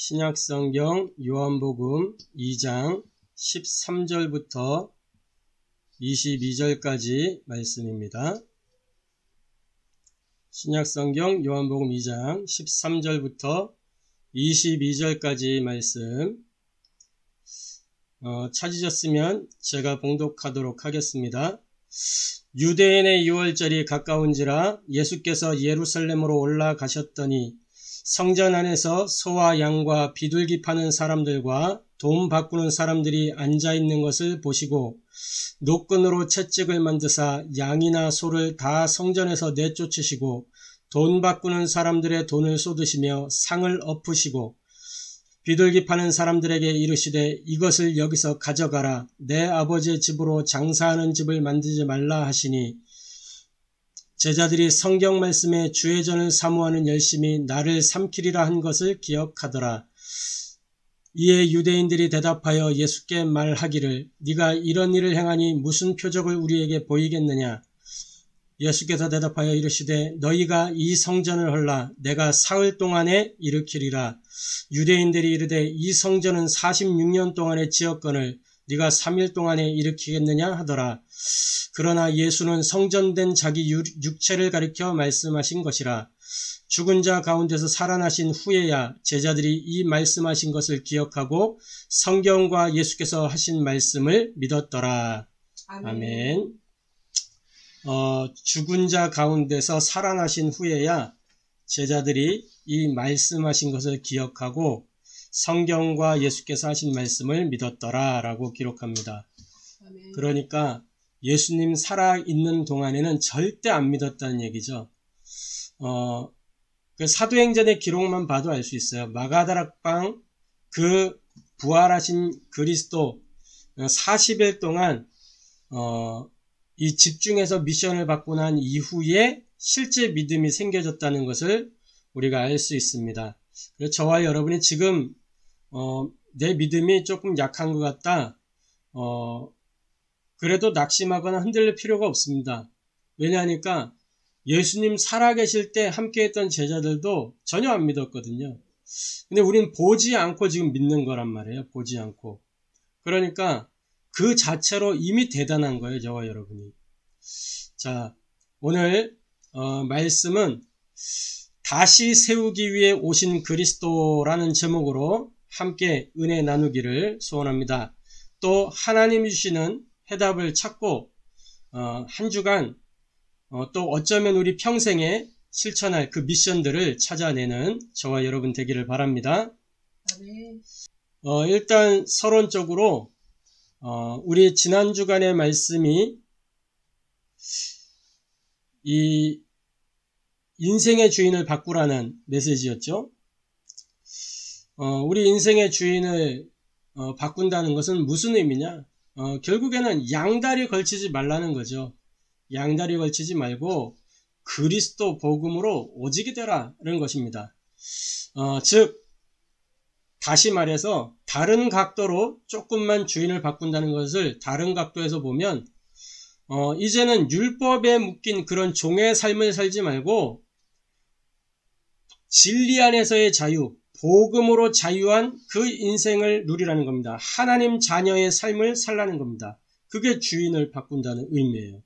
신약성경 요한복음 2장 13절부터 22절까지 말씀입니다. 신약성경 요한복음 2장 13절부터 22절까지 말씀 찾으셨으면 제가 봉독하도록 하겠습니다. 유대인의 유월절이 가까운지라 예수께서 예루살렘으로 올라가셨더니 성전 안에서 소와 양과 비둘기 파는 사람들과 돈 바꾸는 사람들이 앉아있는 것을 보시고 노끈으로 채찍을 만드사 양이나 소를 다 성전에서 내쫓으시고 돈 바꾸는 사람들의 돈을 쏟으시며 상을 엎으시고 비둘기 파는 사람들에게 이르시되 이것을 여기서 가져가라. 내 아버지의 집으로 장사하는 집을 만들지 말라 하시니 제자들이 성경 말씀에 주의전을 사모하는 열심히 나를 삼키리라 한 것을 기억하더라. 이에 유대인들이 대답하여 예수께 말하기를 네가 이런 일을 행하니 무슨 표적을 우리에게 보이겠느냐. 예수께서 대답하여 이르시되 너희가 이 성전을 헐라 내가 사흘 동안에 일으키리라. 유대인들이 이르되 이 성전은 46년 동안에 지었거늘 네가 3일 동안에 일으키겠느냐 하더라. 그러나 예수는 성전된 자기 육체를 가리켜 말씀하신 것이라. 죽은 자 가운데서 살아나신 후에야 제자들이 이 말씀하신 것을 기억하고 성경과 예수께서 하신 말씀을 믿었더라. 아멘. 죽은 자 가운데서 살아나신 후에야 제자들이 이 말씀하신 것을 기억하고 성경과 예수께서 하신 말씀을 믿었더라 라고 기록합니다. 아멘. 그러니까 예수님 살아있는 동안에는 절대 안 믿었다는 얘기죠. 그 사도행전의 기록만 봐도 알 수 있어요. 마가다락방 그 부활하신 그리스도 40일 동안 이 집중해서 미션을 받고 난 이후에 실제 믿음이 생겨졌다는 것을 우리가 알 수 있습니다. 그래서 저와 여러분이 지금 내 믿음이 조금 약한 것 같다. 그래도 낙심하거나 흔들릴 필요가 없습니다. 왜냐하니까 예수님 살아계실 때 함께했던 제자들도 전혀 안 믿었거든요. 근데 우리는 보지 않고 지금 믿는 거란 말이에요. 보지 않고. 그러니까 그 자체로 이미 대단한 거예요. 저와 여러분이. 자, 오늘 말씀은 다시 세우기 위해 오신 그리스도라는 제목으로 함께 은혜 나누기를 소원합니다. 또 하나님이 주시는 해답을 찾고 한 주간 또 어쩌면 우리 평생에 실천할 그 미션들을 찾아내는 저와 여러분 되기를 바랍니다. 네. 일단 서론적으로 우리 지난 주간의 말씀이 이 인생의 주인을 바꾸라는 메시지였죠. 우리 인생의 주인을 바꾼다는 것은 무슨 의미냐? 결국에는 양다리 걸치지 말라는 거죠. 양다리 걸치지 말고 그리스도 복음으로 오직이 되라는 것입니다. 즉 다시 말해서 다른 각도로 조금만 주인을 바꾼다는 것을 다른 각도에서 보면 이제는 율법에 묶인 그런 종의 삶을 살지 말고 진리 안에서의 자유, 복음으로 자유한 그 인생을 누리라는 겁니다. 하나님 자녀의 삶을 살라는 겁니다. 그게 주인을 바꾼다는 의미예요.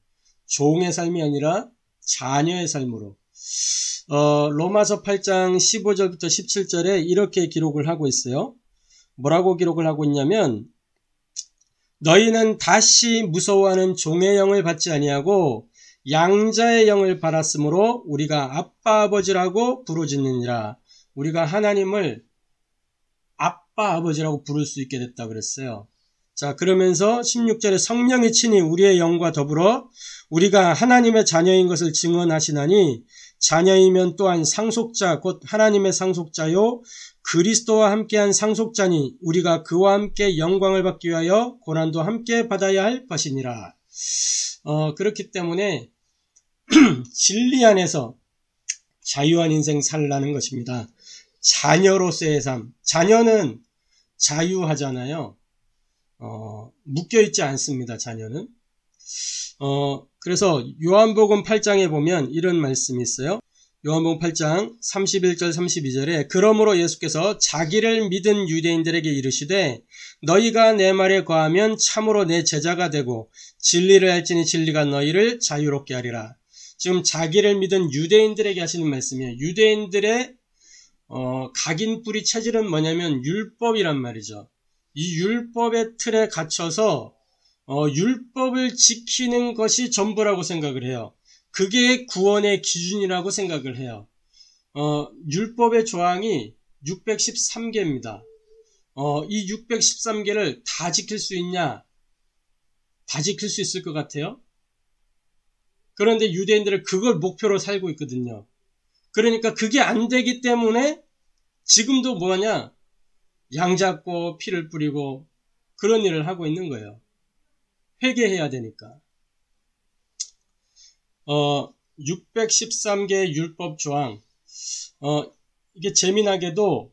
종의 삶이 아니라 자녀의 삶으로. 로마서 8장 15절부터 17절에 이렇게 기록을 하고 있어요. 뭐라고 기록을 하고 있냐면 너희는 다시 무서워하는 종의 영을 받지 아니하고 양자의 영을 받았으므로 우리가 아빠 아버지라고 부르짖느니라. 우리가 하나님을 아빠 아버지라고 부를 수 있게 됐다 그랬어요. 자, 그러면서 16절에 성령이 친히 우리의 영과 더불어 우리가 하나님의 자녀인 것을 증언하시나니 자녀이면 또한 상속자 곧 하나님의 상속자요 그리스도와 함께한 상속자니 우리가 그와 함께 영광을 받기 위하여 고난도 함께 받아야 할 것이니라. 그렇기 때문에 진리 안에서 자유한 인생 살라는 것입니다. 자녀로서의 삶. 자녀는 자유하잖아요. 묶여있지 않습니다. 자녀는. 그래서 요한복음 8장에 보면 이런 말씀이 있어요. 요한복음 8장 31절 32절에 그러므로 예수께서 자기를 믿은 유대인들에게 이르시되 너희가 내 말에 거하면 참으로 내 제자가 되고 진리를 알지니 진리가 너희를 자유롭게 하리라. 지금 자기를 믿은 유대인들에게 하시는 말씀이에요. 유대인들의 각인뿌리 체질은 뭐냐면 율법이란 말이죠. 이 율법의 틀에 갇혀서 율법을 지키는 것이 전부라고 생각을 해요. 그게 구원의 기준이라고 생각을 해요. 율법의 조항이 613개입니다. 이 613개를 다 지킬 수 있냐? 다 지킬 수 있을 것 같아요? 그런데 유대인들은 그걸 목표로 살고 있거든요. 그러니까 그게 안 되기 때문에 지금도 뭐냐? 양 잡고 피를 뿌리고 그런 일을 하고 있는 거예요. 회개해야 되니까. 613개 율법 조항. 이게 재미나게도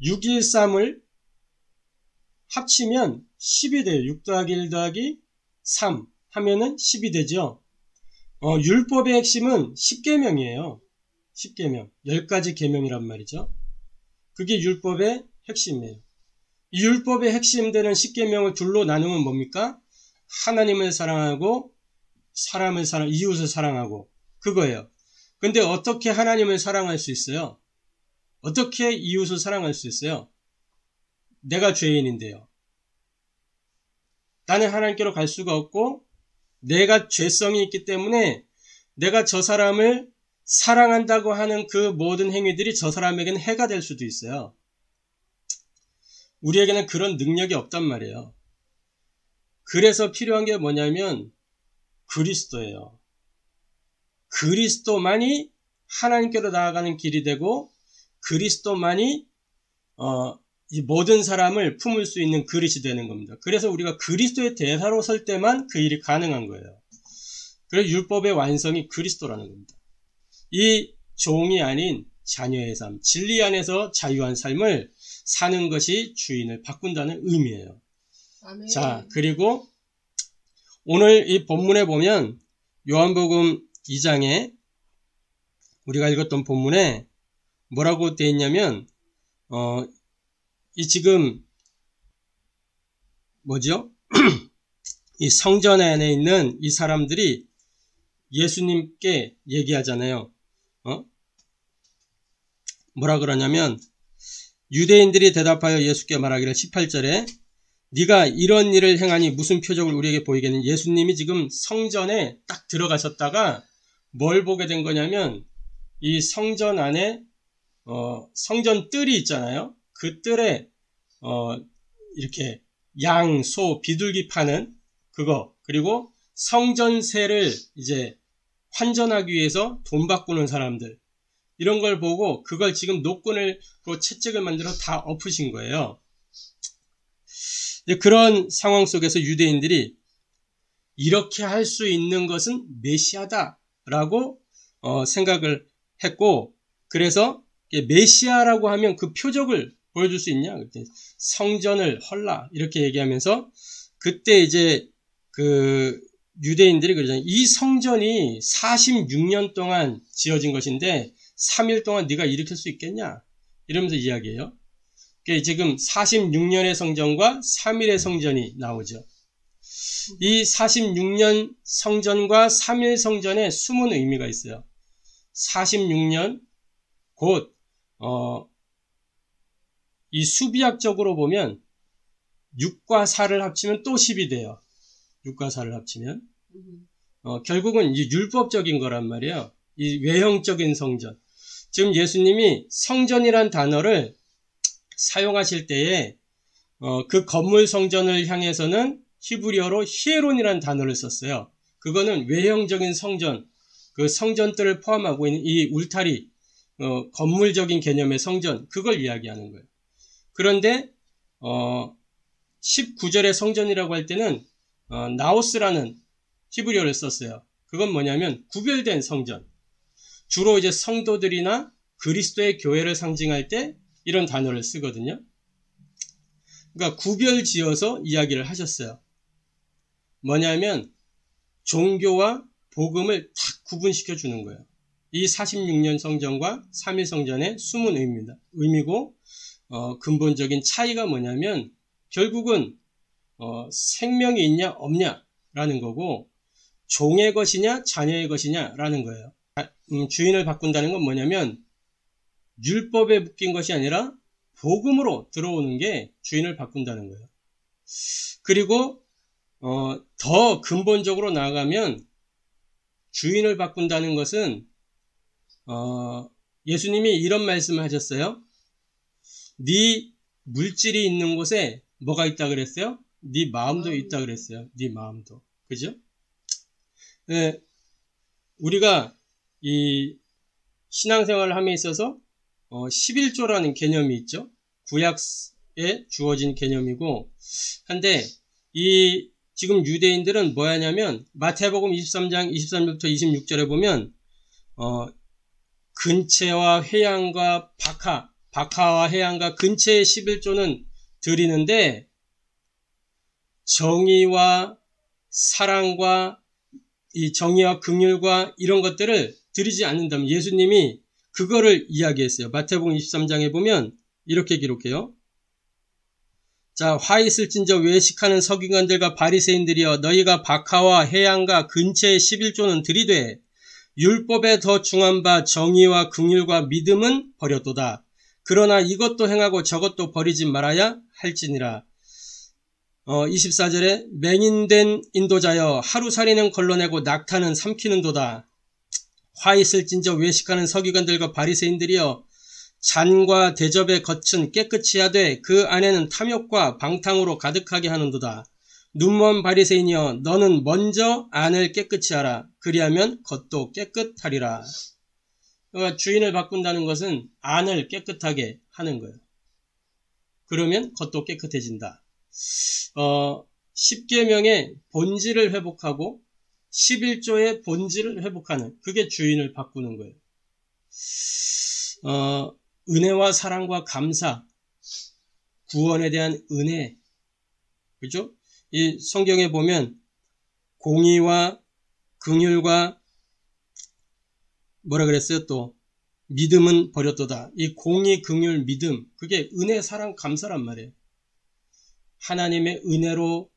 613을 합치면 10이 돼요. 6 더하기 1 더하기 3 하면은 10이 되죠. 율법의 핵심은 10계명이에요. 10계명. 10가지 계명이란 말이죠. 그게 율법의 핵심이에요. 이 율법의 핵심되는 10계명을 둘로 나누면 뭡니까? 하나님을 사랑하고 사람을 이웃을 사랑하고 그거예요. 근데 어떻게 하나님을 사랑할 수 있어요? 어떻게 이웃을 사랑할 수 있어요? 내가 죄인인데요. 나는 하나님께로 갈 수가 없고 내가 죄성이 있기 때문에 내가 저 사람을 사랑한다고 하는 그 모든 행위들이 저 사람에게는 해가 될 수도 있어요. 우리에게는 그런 능력이 없단 말이에요. 그래서 필요한 게 뭐냐면 그리스도예요. 그리스도만이 하나님께로 나아가는 길이 되고 그리스도만이 이 모든 사람을 품을 수 있는 그릇이 되는 겁니다. 그래서 우리가 그리스도의 대사로 설 때만 그 일이 가능한 거예요. 그래서 율법의 완성이 그리스도라는 겁니다. 이 종이 아닌 자녀의 삶, 진리 안에서 자유한 삶을 사는 것이 주인을 바꾼다는 의미예요. 아멘. 자, 그리고 오늘 이 본문에 보면 요한복음 2장에 우리가 읽었던 본문에 뭐라고 되어 있냐면 이 지금 뭐죠? 이 성전 안에 있는 이 사람들이 예수님께 얘기하잖아요. 뭐라 그러냐면 유대인들이 대답하여 예수께 말하기를 18절에 네가 이런 일을 행하니 무슨 표적을 우리에게 보이겠느냐. 예수님이 지금 성전에 딱 들어가셨다가 뭘 보게 된 거냐면 이 성전 안에 성전 뜰이 있잖아요. 그 뜰에 이렇게 양, 소, 비둘기 파는 그거, 그리고 성전세를 이제 환전하기 위해서 돈 바꾸는 사람들, 이런 걸 보고 그걸 지금 노끈을 그 채찍을 만들어 다 엎으신 거예요. 그런 상황 속에서 유대인들이 이렇게 할 수 있는 것은 메시아다라고 생각을 했고, 그래서 메시아라고 하면 그 표적을 보여줄 수 있냐? 그때 성전을 헐라 이렇게 얘기하면서 그때 이제 그 유대인들이 그러잖아요. 이 성전이 46년 동안 지어진 것인데 3일 동안 네가 일으킬 수 있겠냐? 이러면서 이야기해요. 지금 46년의 성전과 3일의 성전이 나오죠. 이 46년 성전과 3일 성전에 숨은 의미가 있어요. 46년 곧 이 수비학적으로 보면 6과 4를 합치면 또 10이 돼요. 6과 4를 합치면 결국은 이제 율법적인 거란 말이에요. 이 외형적인 성전. 지금 예수님이 성전이란 단어를 사용하실 때에 그 건물 성전을 향해서는 히브리어로 히에론이라는 단어를 썼어요. 그거는 외형적인 성전, 그 성전들을 포함하고 있는 이 울타리, 건물적인 개념의 성전, 그걸 이야기하는 거예요. 그런데 19절의 성전이라고 할 때는 나오스라는 히브리어를 썼어요. 그건 뭐냐면 구별된 성전. 주로 이제 성도들이나 그리스도의 교회를 상징할 때 이런 단어를 쓰거든요. 그러니까 구별지어서 이야기를 하셨어요. 뭐냐면 종교와 복음을 딱 구분시켜 주는 거예요. 이 46년 성전과 3일 성전의 숨은 의미고 근본적인 차이가 뭐냐면 결국은 생명이 있냐 없냐라는 거고 종의 것이냐 자녀의 것이냐라는 거예요. 주인을 바꾼다는 건 뭐냐면 율법에 묶인 것이 아니라 복음으로 들어오는 게 주인을 바꾼다는 거예요. 그리고 더 근본적으로 나아가면 주인을 바꾼다는 것은 예수님이 이런 말씀을 하셨어요. 네 물질이 있는 곳에 뭐가 있다 그랬어요? 네 마음도 있다 그랬어요. 네 마음도. 그죠? 네, 우리가 이 신앙생활을 함에 있어서 11조라는 개념이 있죠. 구약에 주어진 개념이고 한데 이 지금 유대인들은 뭐 하냐면 마태복음 23장 23절부터 26절에 보면 근체와 회양과 박하와 회양과 근체의 11조는 드리는데 정의와 사랑과 이 정의와 긍휼과 이런 것들을 드리지 않는다면 예수님이 그거를 이야기했어요. 마태복음 23장에 보면 이렇게 기록해요. 자, 화 있을진저 외식하는 서기관들과 바리새인들이여 너희가 박하와 회양과 근체의 11조는 드리되 율법에 더 중한 바 정의와 긍휼과 믿음은 버렸도다. 그러나 이것도 행하고 저것도 버리지 말아야 할지니라. 24절에 맹인된 인도자여 하루살이는 걸러내고 낙타는 삼키는도다. 화 있을진저 외식하는 서기관들과 바리새인들이여 잔과 대접의 겉은 깨끗이 하되 그 안에는 탐욕과 방탕으로 가득하게 하는도다. 눈먼 바리새인이여 너는 먼저 안을 깨끗이 하라. 그리하면 겉도 깨끗하리라. 그러니까 주인을 바꾼다는 것은 안을 깨끗하게 하는 거예요. 그러면 겉도 깨끗해진다. 10계명의 본질을 회복하고 11조의 본질을 회복하는 그게 주인을 바꾸는 거예요. 은혜와 사랑과 감사, 구원에 대한 은혜, 그죠? 이 성경에 보면 공의와 긍휼과 뭐라 그랬어요? 또 믿음은 버렸도다. 이 공의, 긍휼, 믿음 그게 은혜, 사랑, 감사란 말이에요. 하나님의 은혜로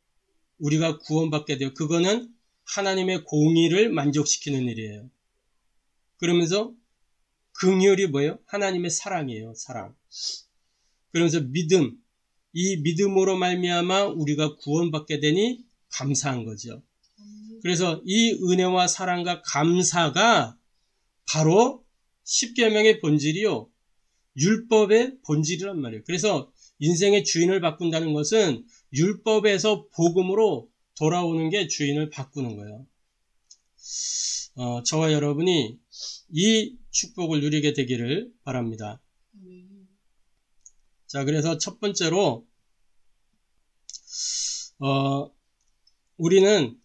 우리가 구원받게 돼요. 그거는 하나님의 공의를 만족시키는 일이에요. 그러면서 긍휼이 뭐예요? 하나님의 사랑이에요. 사랑. 그러면서 믿음, 이 믿음으로 말미암아 우리가 구원받게 되니 감사한 거죠. 그래서 이 은혜와 사랑과 감사가 바로 십계명의 본질이요. 율법의 본질이란 말이에요. 그래서 인생의 주인을 바꾼다는 것은 율법에서 복음으로 돌아오는 게 주인을 바꾸는 거예요. 저와 여러분이 이 축복을 누리게 되기를 바랍니다. 자, 그래서 첫 번째로 우리는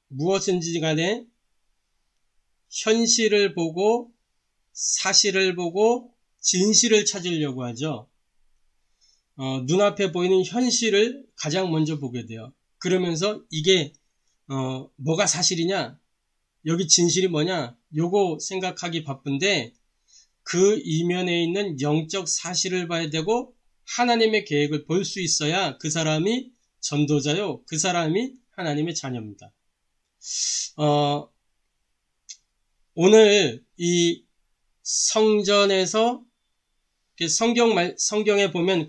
무엇인지 간에 현실을 보고 사실을 보고 진실을 찾으려고 하죠. 눈앞에 보이는 현실을 가장 먼저 보게 돼요. 그러면서 이게 뭐가 사실이냐, 여기 진실이 뭐냐, 요거 생각하기 바쁜데 그 이면에 있는 영적 사실을 봐야 되고 하나님의 계획을 볼 수 있어야 그 사람이 전도자요, 그 사람이 하나님의 자녀입니다. 오늘 이 성전에서 성경에 보면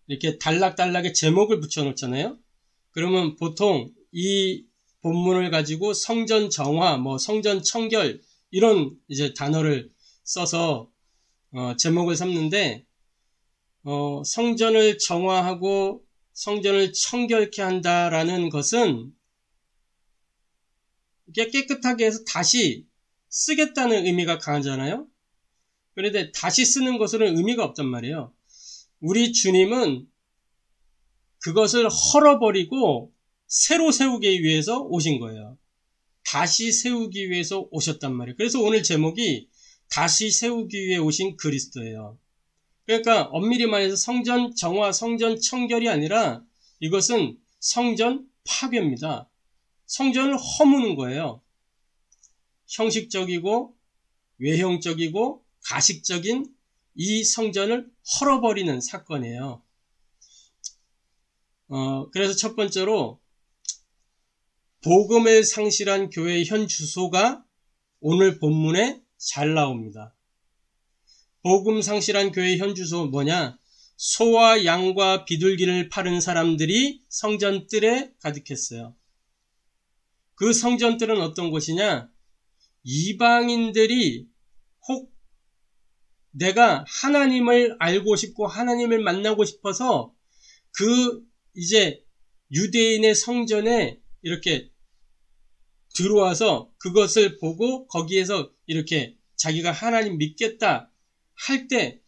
이렇게 단락단락에 제목을 붙여 놓잖아요. 그러면 보통 이 본문을 가지고 성전 정화, 성전 청결, 이런 이제 단어를 써서, 제목을 삼는데, 성전을 정화하고 성전을 청결케 한다라는 것은 이게 깨끗하게 해서 다시 쓰겠다는 의미가 강하잖아요. 그런데 다시 쓰는 것은 의미가 없단 말이에요. 우리 주님은 그것을 헐어버리고 새로 세우기 위해서 오신 거예요. 다시 세우기 위해서 오셨단 말이에요. 그래서 오늘 제목이 다시 세우기 위해 오신 그리스도예요. 그러니까 엄밀히 말해서 성전 정화, 성전 청결이 아니라 이것은 성전 파괴입니다. 성전을 허무는 거예요. 형식적이고 외형적이고 가식적인 이 성전을 헐어버리는 사건이에요. 그래서 첫 번째로 복음을 상실한 교회의 현 주소가 오늘 본문에 잘 나옵니다. 복음 상실한 교회의 현 주소 뭐냐? 소와 양과 비둘기를 파는 사람들이 성전뜰에 가득했어요. 그 성전뜰은 어떤 곳이냐? 이방인들이 혹 내가 하나님을 알고 싶고 하나님을 만나고 싶어서 이제 유대인의 성전에 이렇게 들어와서 그것을 보고 거기에서 이렇게 자기가 하나님 믿겠다 할 때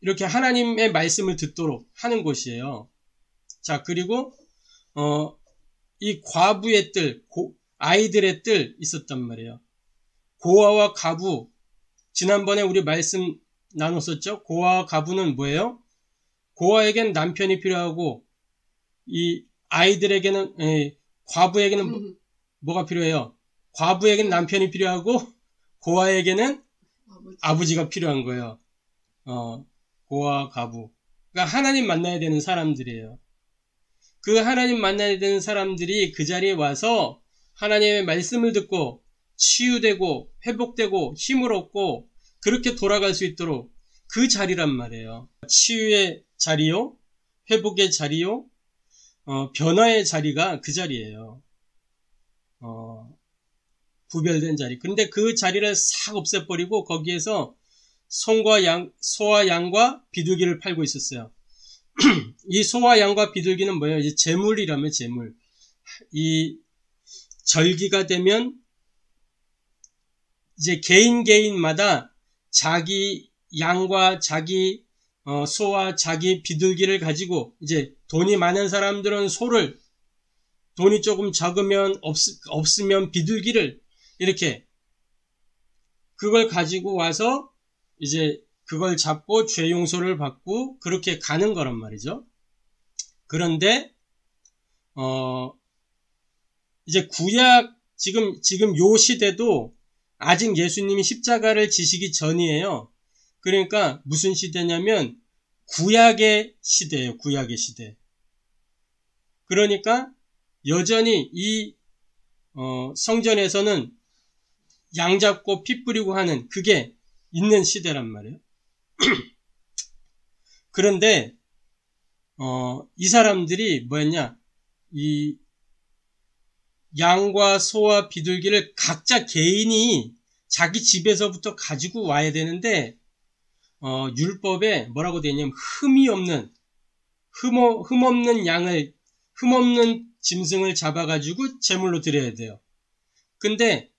이렇게 하나님의 말씀을 듣도록 하는 곳이에요. 자, 그리고 이 과부의 뜰, 아이들의 뜰 있었단 말이에요. 고아와 가부, 지난번에 우리 말씀 나눴었죠? 고아와 가부는 뭐예요? 고아에게는 남편이 필요하고 이 아이들에게는 과부에게는 뭐가 필요해요? 과부에게는 남편이 필요하고 고아에게는 아버지가 필요한 거예요. 고아, 가부. 그러니까 하나님 만나야 되는 사람들이에요. 그 하나님 만나야 되는 사람들이 그 자리에 와서 하나님의 말씀을 듣고 치유되고 회복되고 힘을 얻고 그렇게 돌아갈 수 있도록 그 자리란 말이에요. 치유의 자리요, 회복의 자리요, 변화의 자리가 그 자리예요. 구별된 자리. 근데 그 자리를 싹 없애버리고 거기에서 소와 양과 비둘기를 팔고 있었어요. 이 소와 양과 비둘기는 뭐예요? 이제 재물이라면 재물. 이 절기가 되면 이제 개인마다 자기 양과 자기 소와 자기 비둘기를 가지고 이제 돈이 많은 사람들은 소를, 돈이 조금 적으면 없으면 비둘기를 이렇게 그걸 가지고 와서 이제 그걸 잡고 죄 용서를 받고 그렇게 가는 거란 말이죠. 그런데 이제 구약 지금 요 시대도 아직 예수님이 십자가를 지시기 전이에요. 그러니까 무슨 시대냐면 구약의 시대예요. 구약의 시대. 그러니까 여전히 이 성전에서는 양 잡고 피 뿌리고 하는 그게 있는 시대란 말이에요. 그런데 이 사람들이 뭐였냐? 이 양과 소와 비둘기를 각자 개인이 자기 집에서부터 가지고 와야 되는데 율법에 뭐라고 되어 있냐면 흠없는 양을, 흠없는 짐승을 잡아가지고 제물로 드려야 돼요. 근데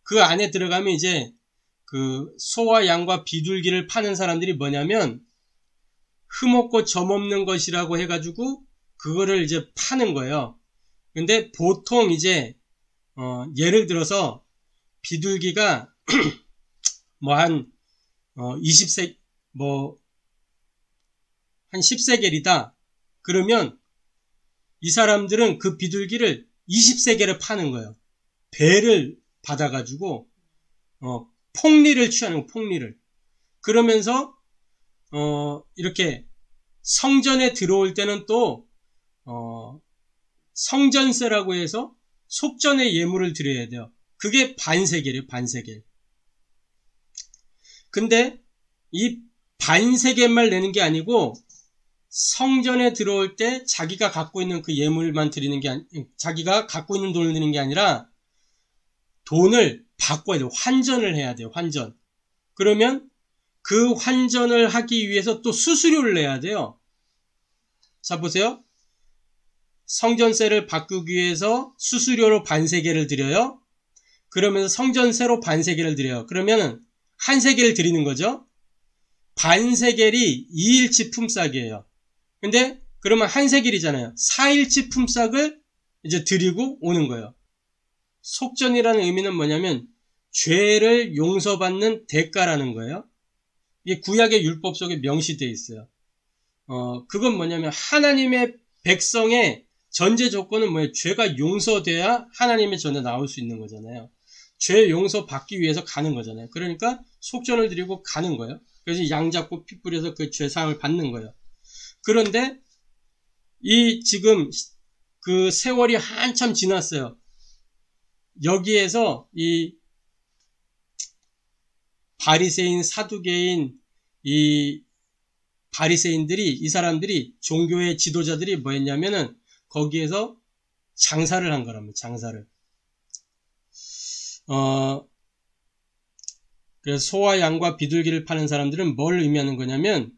그 안에 들어가면 이제 그 소와 양과 비둘기를 파는 사람들이 뭐냐면 흠없고 점없는 것이라고 해가지고 그거를 이제 파는 거예요. 근데 보통 이제 예를 들어서 비둘기가 뭐 한 10세겔이다. 그러면 이 사람들은 그 비둘기를 20세겔에 파는 거예요. 배를 받아가지고 폭리를 취하는 거, 폭리를. 그러면서 이렇게 성전에 들어올 때는 또 성전세라고 해서 속전의 예물을 드려야 돼요. 그게 반세겔이에요. 반세겔. 근데 이 반세겔만 내는 게 아니고 성전에 들어올 때 자기가 갖고 있는 그 예물만 드리는 게 자기가 갖고 있는 돈을 드리는 게 아니라 돈을 바꿔야 돼요. 환전을 해야 돼요. 환전. 그러면 그 환전을 하기 위해서 또 수수료를 내야 돼요. 자, 보세요. 성전세를 바꾸기 위해서 수수료로 반세겔을 드려요. 그러면서 성전세로 반세겔을 드려요. 그러면 한 세겔을 드리는 거죠. 반세겔이 2일치 품삯이에요. 근데 그러면 한 세겔이잖아요. 4일치 품삯을 이제 드리고 오는 거예요. 속전이라는 의미는 뭐냐면 죄를 용서받는 대가라는 거예요. 이게 구약의 율법 속에 명시되어 있어요. 그건 뭐냐면 하나님의 백성의 전제 조건은 뭐예요? 죄가 용서돼야 하나님의 전에 나올 수 있는 거잖아요. 죄 용서 받기 위해서 가는 거잖아요. 그러니까 속전을 드리고 가는 거예요. 그래서 양 잡고 피 뿌려서 그 죄사함을 받는 거예요. 그런데 이 지금 그 세월이 한참 지났어요. 여기에서 이 바리새인, 사두개인, 이 바리새인들이, 이 사람들이, 종교의 지도자들이 뭐 했냐면은 거기에서 장사를 한 거랍니다. 장사를. 그래서 소와 양과 비둘기를 파는 사람들은 뭘 의미하는 거냐면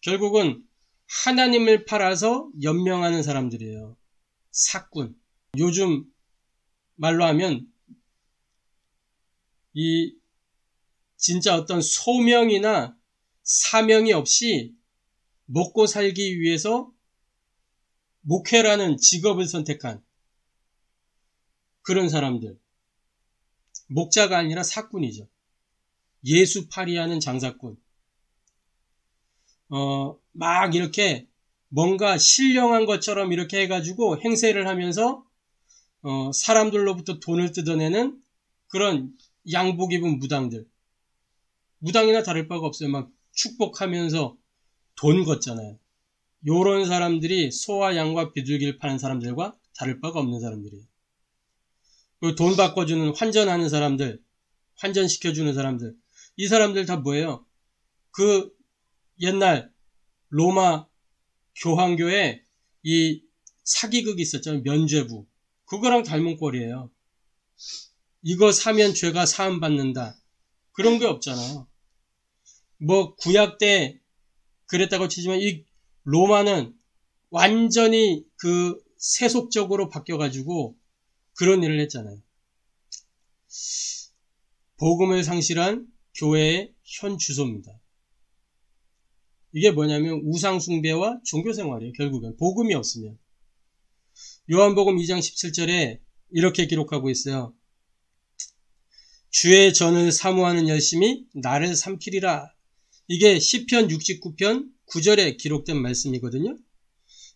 결국은 하나님을 팔아서 연명하는 사람들이에요. 사꾼. 요즘 말로 하면 이 진짜 어떤 소명이나 사명이 없이 먹고 살기 위해서 목회라는 직업을 선택한 그런 사람들. 목자가 아니라 사꾼이죠. 예수팔이하는 장사꾼. 막 이렇게 뭔가 신령한 것처럼 이렇게 해가지고 행세를 하면서 사람들로부터 돈을 뜯어내는 그런 양복 입은 무당들. 무당이나 다를 바가 없어요. 막 축복하면서 돈 걷잖아요. 요런 사람들이 소와 양과 비둘기를 파는 사람들과 다를 바가 없는 사람들이에요. 그리고 돈 바꿔주는 환전하는 사람들, 환전시켜주는 사람들. 이 사람들 다 뭐예요? 그 옛날 로마 교황교에 이 사기극이 있었잖아요. 면죄부. 그거랑 닮은 꼴이에요. 이거 사면 죄가 사함받는다. 그런 게 없잖아요. 뭐 구약 때 그랬다고 치지만 이 로마는 완전히 그 세속적으로 바뀌어가지고 그런 일을 했잖아요. 복음을 상실한 교회의 현 주소입니다. 이게 뭐냐면 우상숭배와 종교생활이에요. 결국엔 복음이 없으면. 요한복음 2장 17절에 이렇게 기록하고 있어요. 주의 전을 사모하는 열심이 나를 삼키리라. 이게 시편 69편 9절에 기록된 말씀이거든요.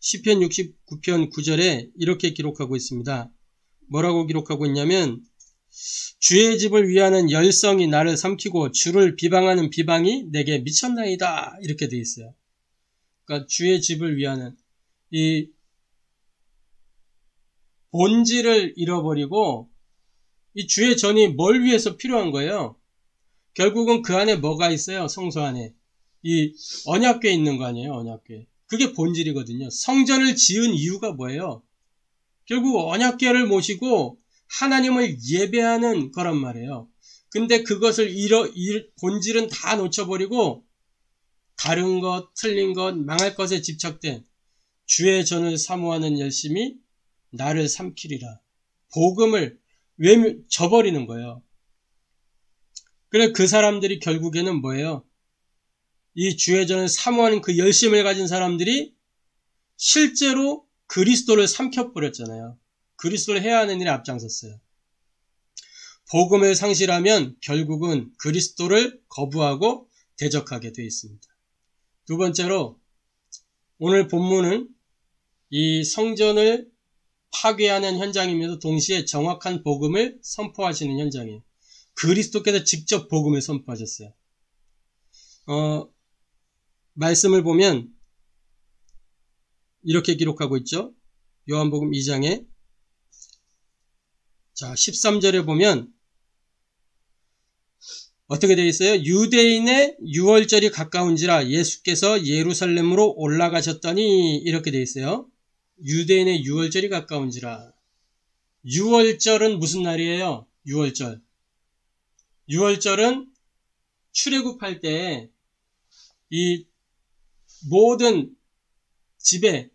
시편 69편 9절에 이렇게 기록하고 있습니다. 뭐라고 기록하고 있냐면 주의 집을 위하는 열성이 나를 삼키고 주를 비방하는 비방이 내게 미쳤나이다. 이렇게 되어 있어요. 그러니까 주의 집을 위하는 이 본질을 잃어버리고 이 주의 전이 뭘 위해서 필요한 거예요? 결국은 그 안에 뭐가 있어요? 성소 안에. 이 언약궤 있는 거 아니에요? 언약궤. 그게 본질이거든요. 성전을 지은 이유가 뭐예요? 결국 언약궤를 모시고 하나님을 예배하는 거란 말이에요. 근데 그것을 본질은 다 놓쳐버리고 다른 것, 틀린 것, 망할 것에 집착된 주의 전을 사모하는 열심이 나를 삼키리라. 복음을 저버리는 거예요. 그래 그 사람들이 결국에는 뭐예요? 이 주의 전을 사모하는 그 열심을 가진 사람들이 실제로 그리스도를 삼켜버렸잖아요. 그리스도를 해야 하는 일에 앞장섰어요. 복음을 상실하면 결국은 그리스도를 거부하고 대적하게 되어 있습니다. 두 번째로 오늘 본문은 이 성전을 파괴하는 현장이면서 동시에 정확한 복음을 선포하시는 현장이에요. 그리스도께서 직접 복음을 선포하셨어요. 말씀을 보면 이렇게 기록하고 있죠. 요한복음 2장에 자 13절에 보면 어떻게 되어 있어요? 유대인의 유월절이 가까운지라 예수께서 예루살렘으로 올라가셨더니 이렇게 되어 있어요. 유대인의 유월절이 가까운지라. 유월절은 무슨 날이에요? 유월절. 유월절은 출애굽할 때 이 모든 집에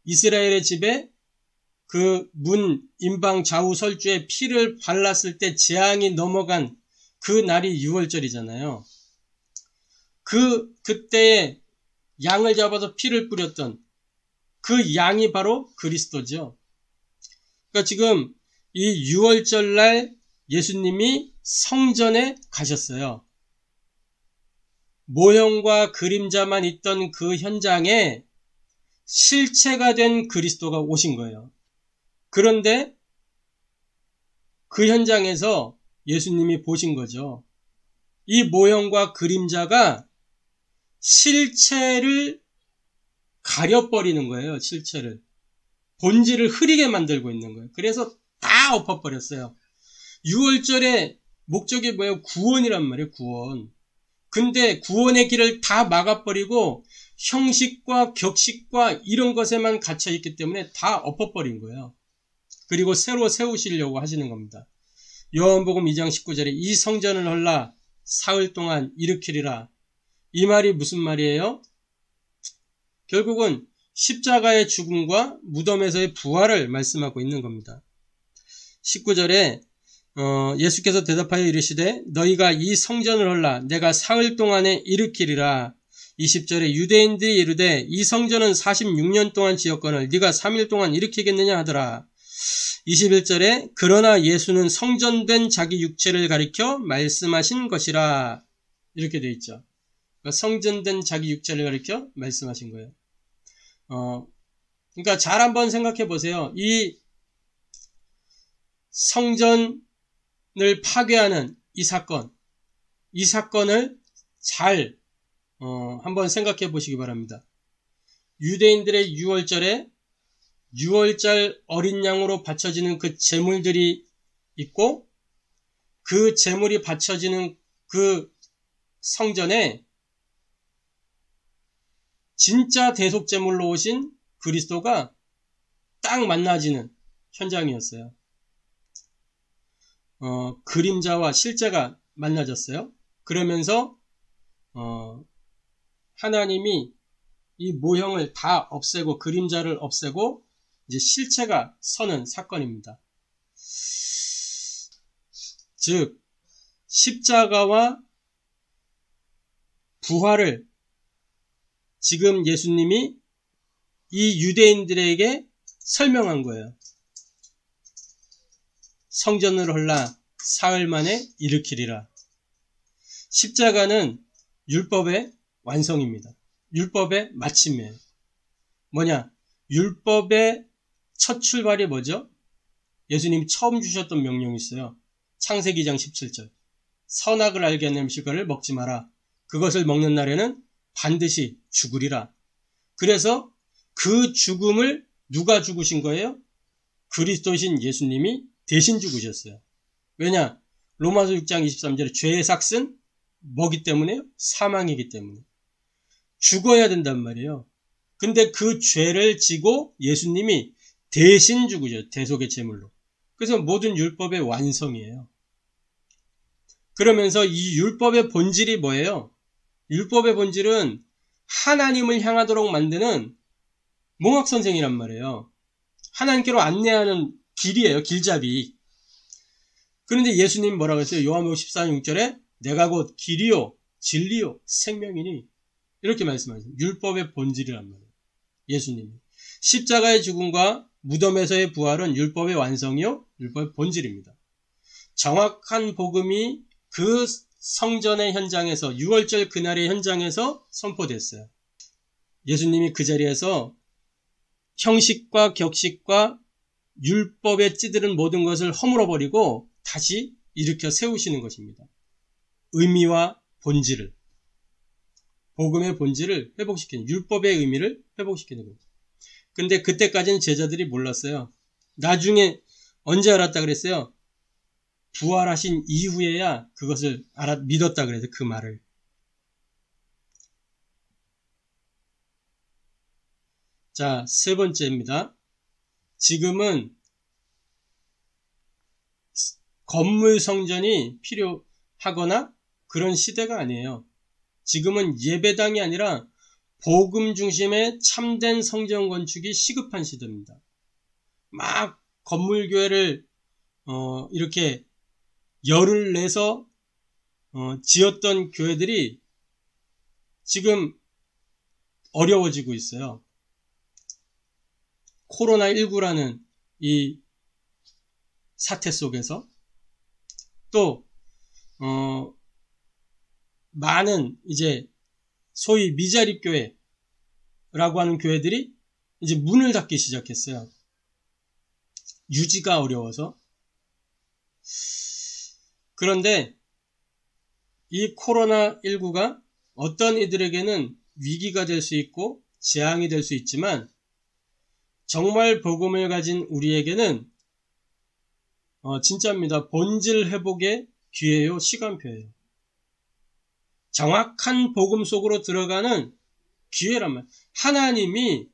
이스라엘의 집에 그 문 임방 좌우 설주에 피를 발랐을 때 재앙이 넘어간 그 날이 유월절이잖아요. 그때에 양을 잡아서 피를 뿌렸던 그 양이 바로 그리스도죠. 그러니까 지금 이 유월절 날 예수님이 성전에 가셨어요. 모형과 그림자만 있던 그 현장에 실체가 된 그리스도가 오신 거예요. 그런데 그 현장에서 예수님이 보신 거죠. 이 모형과 그림자가 실체를 가려버리는 거예요. 실체를. 본질을 흐리게 만들고 있는 거예요. 그래서 다 엎어버렸어요. 유월절의 목적이 뭐예요? 구원이란 말이에요. 구원. 근데 구원의 길을 다 막아버리고 형식과 격식과 이런 것에만 갇혀있기 때문에 다 엎어버린 거예요. 그리고 새로 세우시려고 하시는 겁니다. 요한복음 2장 19절에 이 성전을 헐라 사흘 동안 일으키리라. 이 말이 무슨 말이에요? 결국은 십자가의 죽음과 무덤에서의 부활을 말씀하고 있는 겁니다. 19절에 예수께서 대답하여 이르시되 너희가 이 성전을 헐라 내가 사흘 동안에 일으키리라. 20절에 유대인들이 이르되 이 성전은 46년 동안 지었거늘 네가 3일 동안 일으키겠느냐 하더라. 21절에 그러나 예수는 성전된 자기 육체를 가리켜 말씀하신 것이라. 이렇게 되어 있죠. 성전된 자기 육체를 가리켜 말씀하신 거예요. 그러니까 잘 한번 생각해 보세요. 이 성전을 파괴하는 이 사건을 잘 한번 생각해 보시기 바랍니다. 유대인들의 유월절 어린 양으로 바쳐지는 그 제물들이 있고 그 제물이 바쳐지는 그 성전에 진짜 대속제물로 오신 그리스도가 딱 만나지는 현장이었어요. 그림자와 실제가 만나졌어요. 그러면서 하나님이 이 모형을 다 없애고 그림자를 없애고 이제 실체가 서는 사건입니다. 즉 십자가와 부활을 지금 예수님이 이 유대인들에게 설명한 거예요. 성전을 헐라 사흘 만에 일으키리라. 십자가는 율법의 완성입니다. 율법의 마침이에요. 뭐냐? 율법의 첫 출발이 뭐죠? 예수님이 처음 주셨던 명령이 있어요. 창세기 2장 17절. 선악을 알게 하는 음식을 먹지 마라. 그것을 먹는 날에는 반드시 죽으리라. 그래서 그 죽음을 누가 죽으신 거예요? 그리스도신 예수님이 대신 죽으셨어요. 왜냐? 로마서 6장 23절에 죄의 삭은 뭐기 때문에요? 사망이기 때문에. 죽어야 된단 말이에요. 근데 그 죄를 지고 예수님이 대신 죽으셨어요. 대속의 제물로. 그래서 모든 율법의 완성이에요. 그러면서 이 율법의 본질이 뭐예요? 율법의 본질은 하나님을 향하도록 만드는 몽학선생이란 말이에요. 하나님께로 안내하는 길이에요. 길잡이. 그런데 예수님 뭐라고 했어요? 요한복음 14장 6절에 내가 곧 길이요 진리요 생명이니 이렇게 말씀하세요. 율법의 본질이란 말이에요. 예수님이. 십자가의 죽음과 무덤에서의 부활은 율법의 완성이요 율법의 본질입니다. 정확한 복음이 그 성전의 현장에서 유월절 그날의 현장에서 선포됐어요. 예수님이 그 자리에서 형식과 격식과 율법에 찌들은 모든 것을 허물어버리고 다시 일으켜 세우시는 것입니다. 의미와 본질을, 복음의 본질을 회복시키는, 율법의 의미를 회복시키는 겁니다. 근데 그때까지는 제자들이 몰랐어요. 나중에 언제 알았다 그랬어요? 부활하신 이후에야 그것을 믿었다 그래서 그 말을. 자, 세 번째입니다. 지금은 건물 성전이 필요하거나 그런 시대가 아니에요. 지금은 예배당이 아니라 복음 중심의 참된 성전 건축이 시급한 시대입니다. 막 건물교회를 이렇게 열을 내서 지었던 교회들이 지금 어려워지고 있어요. 코로나19라는 이 사태 속에서 또 많은 이제 소위 미자립교회라고 하는 교회들이 이제 문을 닫기 시작했어요. 유지가 어려워서. 그런데 이 코로나19가 어떤 이들에게는 위기가 될 수 있고 재앙이 될 수 있지만 정말 복음을 가진 우리에게는 진짜입니다. 본질 회복의 기회요, 시간표예요. 정확한 복음 속으로 들어가는 기회란 말이에요. 하나님이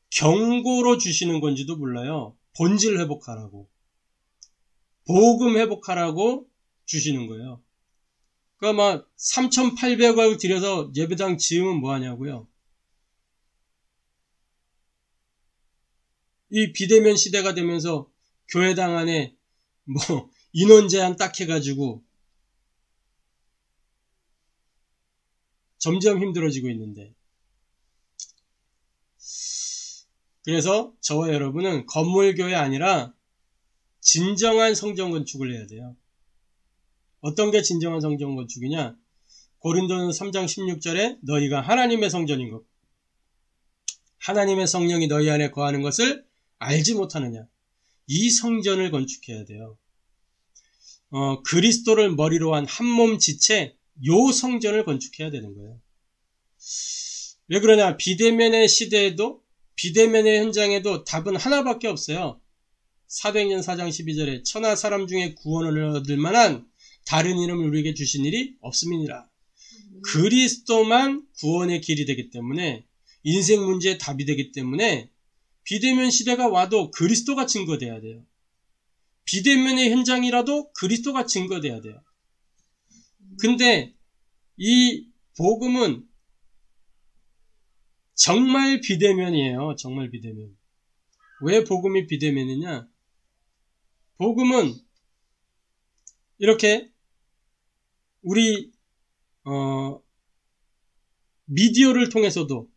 경고로 주시는 건지도 몰라요. 본질 회복하라고. 복음 회복하라고 주시는 거예요. 그러니까 막 3,800억 들여서 예배당 지으면 뭐하냐고요. 이 비대면 시대가 되면서 교회당 안에 뭐 인원 제한 딱 해가지고 점점 힘들어지고 있는데, 그래서 저와 여러분은 건물교회 아니라 진정한 성전 건축을 해야 돼요. 어떤 게 진정한 성전 건축이냐? 고린도전서 3장 16절에 너희가 하나님의 성전인 것, 하나님의 성령이 너희 안에 거하는 것을 알지 못하느냐? 이 성전을 건축해야 돼요. 그리스도를 머리로 한 한 몸 지체, 요 성전을 건축해야 되는 거예요. 왜 그러냐? 비대면의 시대에도, 비대면의 현장에도 답은 하나밖에 없어요. 사도행전 4장 12절에 천하 사람 중에 구원을 얻을 만한 다른 이름을 우리에게 주신 일이 없음이니라. 그리스도만 구원의 길이 되기 때문에, 인생 문제의 답이 되기 때문에 비대면 시대가 와도 그리스도가 증거돼야 돼요. 비대면의 현장이라도 그리스도가 증거돼야 돼요. 근데 이 복음은 정말 비대면이에요. 정말 비대면. 왜 복음이 비대면이냐? 복음은 이렇게 우리 미디어를 통해서도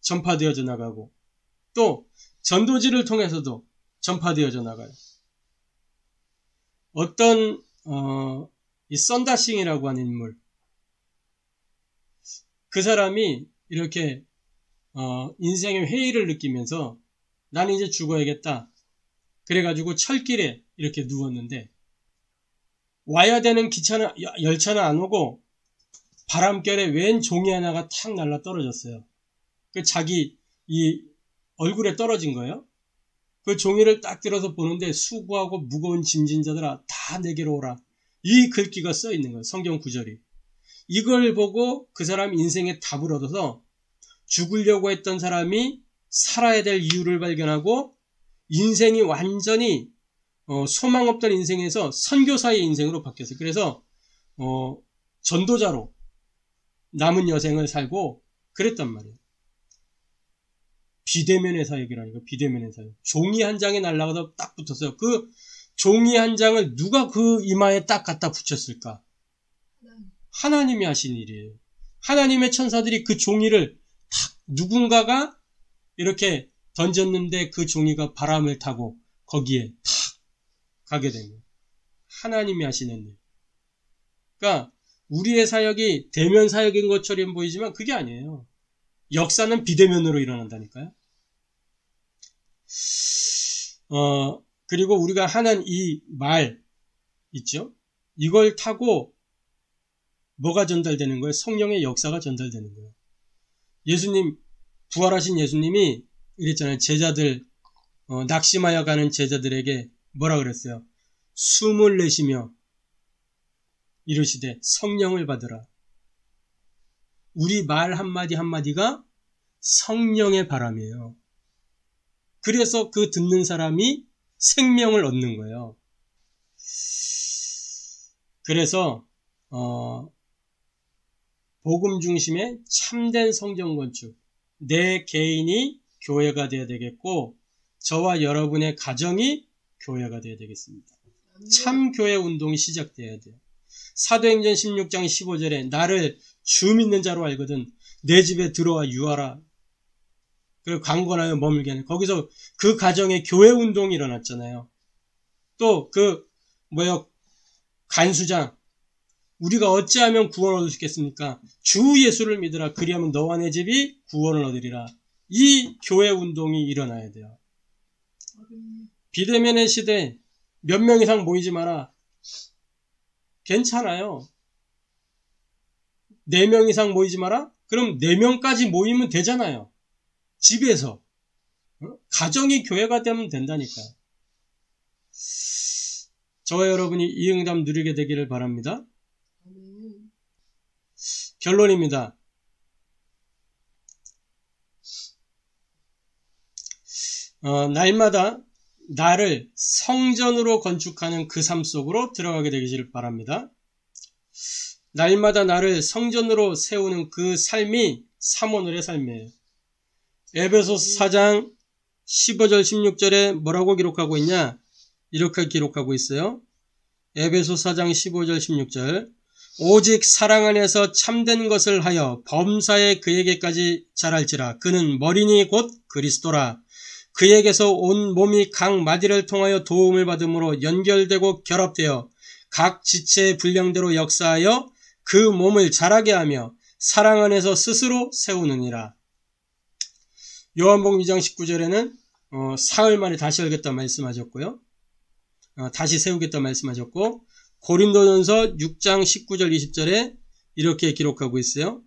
전파되어져 나가고 또 전도지를 통해서도 전파되어져 나가요. 어떤 이 썬다싱이라고 하는 인물, 그 사람이 이렇게 인생의 회의를 느끼면서 나는 이제 죽어야겠다. 그래가지고 철길에 이렇게 누웠는데 와야 되는 기차는, 열차는 안 오고 바람결에 웬 종이 하나가 탁 날라 떨어졌어요. 그 자기 이 얼굴에 떨어진 거예요. 그 종이를 딱 들어서 보는데 수고하고 무거운 짐진자들아 다 내게로 오라. 이 글귀가 써 있는 거예요. 성경 구절이. 이걸 보고 그 사람 인생의 답을 얻어서 죽으려고 했던 사람이 살아야 될 이유를 발견하고 인생이 완전히 소망 없던 인생에서 선교사의 인생으로 바뀌었어요. 그래서 전도자로 남은 여생을 살고 그랬단 말이에요. 비대면의 사역이라니까. 비대면의 사역. 종이 한 장에 날아가서 딱 붙었어요. 그 종이 한 장을 누가 그 이마에 딱 갖다 붙였을까? 하나님이 하신 일이에요. 하나님의 천사들이 그 종이를 탁 누군가가 이렇게 던졌는데 그 종이가 바람을 타고 거기에 탁 가게 된 거예요. 하나님이 하시는 일. 그러니까 우리의 사역이 대면 사역인 것처럼 보이지만 그게 아니에요. 역사는 비대면으로 일어난다니까요. 그리고 우리가 하는 이 말 있죠? 이걸 타고 뭐가 전달되는 거예요? 성령의 역사가 전달되는 거예요. 예수님, 부활하신 예수님이 이랬잖아요. 제자들, 낙심하여 가는 제자들에게 뭐라 그랬어요? 숨을 내쉬며 이르시되 성령을 받으라. 우리 말 한마디 한마디가 성령의 바람이에요. 그래서 그 듣는 사람이 생명을 얻는 거예요. 그래서 복음 중심의 참된 성전 건축, 내 개인이 교회가 되어야 되겠고 저와 여러분의 가정이 교회가 되어야 되겠습니다. 참 교회 운동이 시작돼야 돼요. 사도행전 16장 15절에 나를 주 믿는 자로 알거든 내 집에 들어와 유하라. 그리고 강권하여 머물게 하는, 거기서 그 가정에 교회 운동이 일어났잖아요. 또 간수장, 우리가 어찌하면 구원을 얻을 수 있겠습니까? 주 예수를 믿으라. 그리하면 너와 내 집이 구원을 얻으리라. 이 교회 운동이 일어나야 돼요. 비대면의 시대, 몇 명 이상 모이지 마라. 괜찮아요. 4명 이상 모이지 마라? 그럼 4명까지 모이면 되잖아요. 집에서. 가정이 교회가 되면 된다니까요. 저와 여러분이 이 응답 누리게 되기를 바랍니다. 결론입니다. 날마다 나를 성전으로 건축하는 그 삶 속으로 들어가게 되기를 바랍니다. 날마다 나를 성전으로 세우는 그 삶이 사모늘의 삶이에요. 에베소서 4장 15절 16절에 뭐라고 기록하고 있냐? 이렇게 기록하고 있어요. 에베소서 4장 15절 16절 오직 사랑 안에서 참된 것을 하여 범사에 그에게까지 자랄지라. 그는 머리니 곧 그리스도라. 그에게서 온 몸이 각 마디를 통하여 도움을 받음으로 연결되고 결합되어 각 지체의 분량대로 역사하여 그 몸을 자라게 하며 사랑 안에서 스스로 세우느니라. 요한복음 2장 19절에는 사흘 만에 다시 열겠다 말씀하셨고요. 다시 세우겠다 말씀하셨고, 고린도전서 6장 19절 20절에 이렇게 기록하고 있어요.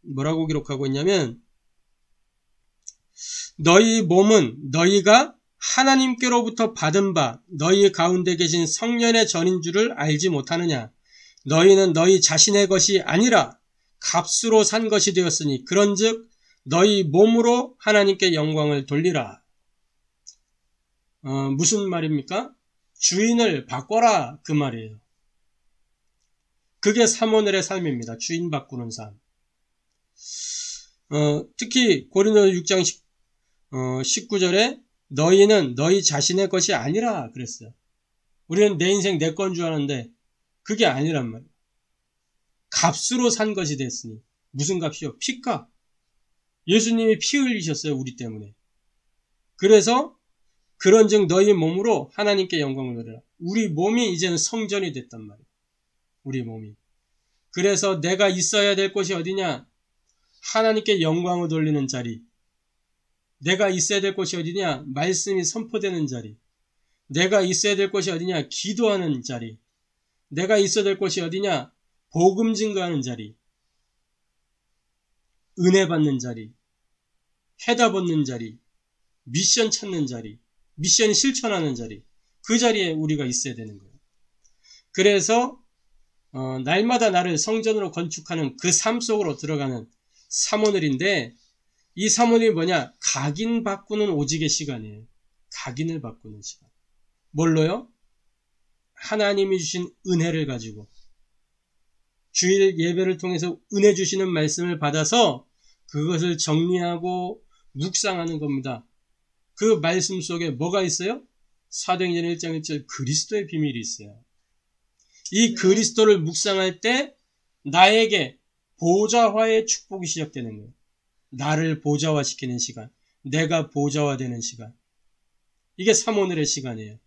뭐라고 기록하고 있냐면 너희 몸은 너희가 하나님께로부터 받은 바 너희 가운데 계신 성령의 전인 줄을 알지 못하느냐. 너희는 너희 자신의 것이 아니라 값으로 산 것이 되었으니 그런즉 너희 몸으로 하나님께 영광을 돌리라. 무슨 말입니까? 주인을 바꿔라 그 말이에요. 그게 사모늘의 삶입니다. 주인 바꾸는 삶. 특히 고린도서 6장 19절에 너희는 너희 자신의 것이 아니라 그랬어요. 우리는 내 인생 내 건 줄 아는데 그게 아니란 말이에요. 값으로 산 것이 됐으니. 무슨 값이요? 피값. 예수님이 피 흘리셨어요. 우리 때문에. 그래서 그런즉 너희 몸으로 하나님께 영광을 돌리라. 우리 몸이 이제는 성전이 됐단 말이에요. 우리 몸이. 그래서 내가 있어야 될 곳이 어디냐? 하나님께 영광을 돌리는 자리. 내가 있어야 될 곳이 어디냐? 말씀이 선포되는 자리. 내가 있어야 될 곳이 어디냐? 기도하는 자리. 내가 있어야 될 곳이 어디냐? 복음 증거하는 자리. 은혜 받는 자리. 해답 얻는 자리. 미션 찾는 자리. 미션 실천하는 자리. 그 자리에 우리가 있어야 되는 거예요. 그래서 날마다 나를 성전으로 건축하는 그 삶 속으로 들어가는 사모늘인데, 이 사모늘이 뭐냐? 각인 바꾸는 오직의 시간이에요. 각인을 바꾸는 시간. 뭘로요? 하나님이 주신 은혜를 가지고 주일 예배를 통해서 은혜 주시는 말씀을 받아서 그것을 정리하고 묵상하는 겁니다. 그 말씀 속에 뭐가 있어요? 사도행전 1장 1절 그리스도의 비밀이 있어요. 이 그리스도를 묵상할 때 나에게 보좌화의 축복이 시작되는 거예요. 나를 보좌화시키는 시간, 내가 보좌화되는 시간. 이게 사모늘의 시간이에요.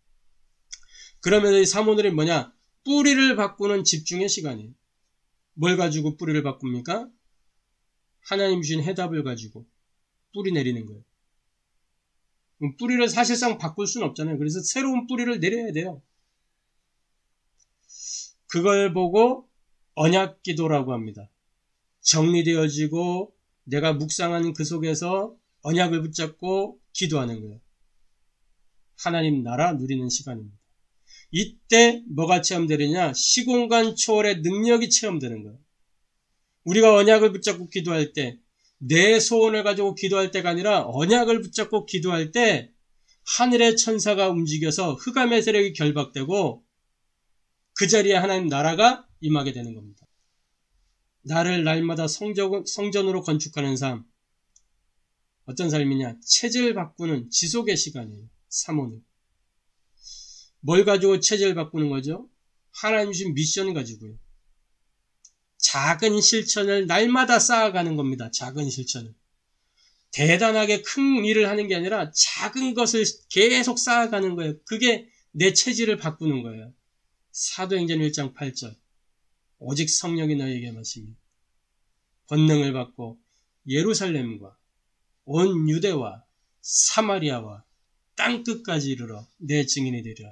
그러면서 이 사모늘이 뭐냐? 뿌리를 바꾸는 집중의 시간이에요. 뭘 가지고 뿌리를 바꿉니까? 하나님 주신 해답을 가지고 뿌리 내리는 거예요. 뿌리를 사실상 바꿀 수는 없잖아요. 그래서 새로운 뿌리를 내려야 돼요. 그걸 보고 언약기도라고 합니다. 정리되어지고 내가 묵상한 그 속에서 언약을 붙잡고 기도하는 거예요. 하나님 나라 누리는 시간입니다. 이때 뭐가 체험되느냐? 시공간 초월의 능력이 체험되는 거예요. 우리가 언약을 붙잡고 기도할 때, 내 소원을 가지고 기도할 때가 아니라 언약을 붙잡고 기도할 때 하늘의 천사가 움직여서 흑암의 세력이 결박되고 그 자리에 하나님 나라가 임하게 되는 겁니다. 나를 날마다 성전으로 건축하는 삶. 어떤 삶이냐? 체질 바꾸는 지속의 시간이에요. 사모늘. 뭘 가지고 체질 바꾸는 거죠? 하나님 주신 미션 가지고요. 작은 실천을 날마다 쌓아가는 겁니다. 작은 실천을. 대단하게 큰 일을 하는 게 아니라 작은 것을 계속 쌓아가는 거예요. 그게 내 체질을 바꾸는 거예요. 사도행전 1장 8절. 오직 성령이 너희에게 마시니 권능을 받고 예루살렘과 온 유대와 사마리아와 땅끝까지 이르러 내 증인이 되리라.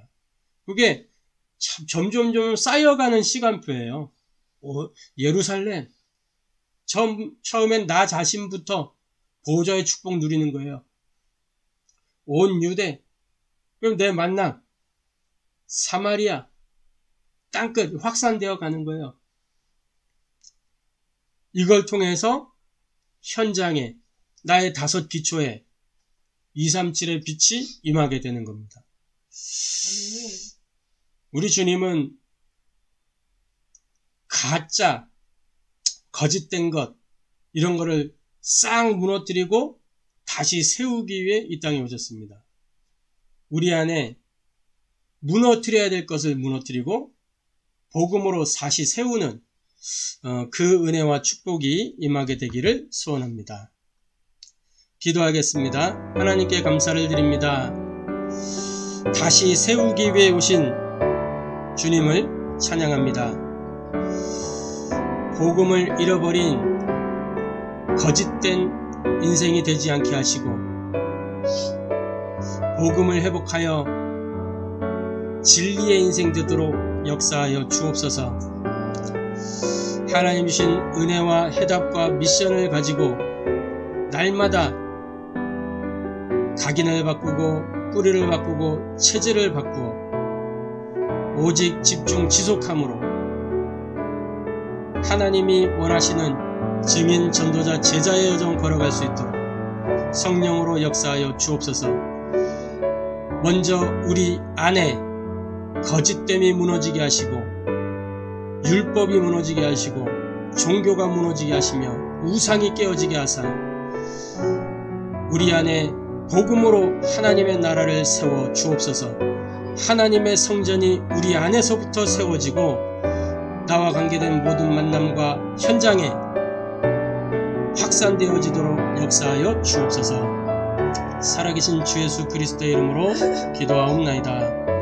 그게 참 점점 쌓여가는 시간표예요. 예루살렘. 처음엔 나 자신부터 보호자의 축복 누리는 거예요. 온 유대. 그럼 내 만남. 사마리아. 땅끝 확산되어 가는 거예요. 이걸 통해서 현장에 나의 5 기초에 237의 빛이 임하게 되는 겁니다. 우리 주님은 가짜, 거짓된 것 이런 거를 싹 무너뜨리고 다시 세우기 위해 이 땅에 오셨습니다. 우리 안에 무너뜨려야 될 것을 무너뜨리고 복음으로 다시 세우는 그 은혜와 축복이 임하게 되기를 소원합니다. 기도하겠습니다. 하나님께 감사를 드립니다. 다시 세우기 위해 오신 주님을 찬양합니다. 복음을 잃어버린 거짓된 인생이 되지 않게 하시고 복음을 회복하여 진리의 인생 되도록 역사하여 주옵소서. 하나님 주신 은혜와 해답과 미션을 가지고 날마다 각인을 바꾸고 뿌리를 바꾸고 체질을 바꾸어 오직 집중 지속함으로 하나님이 원하시는 증인 전도자 제자의 여정 걸어갈 수 있도록 성령으로 역사하여 주옵소서. 먼저 우리 안에 거짓됨이 무너지게 하시고 율법이 무너지게 하시고 종교가 무너지게 하시며 우상이 깨어지게 하사 우리 안에 복음으로 하나님의 나라를 세워 주옵소서. 하나님의 성전이 우리 안에서부터 세워지고 나와 관계된 모든 만남과 현장에 확산되어지도록 역사하여 주옵소서. 살아계신 주 예수 그리스도의 이름으로 기도하옵나이다.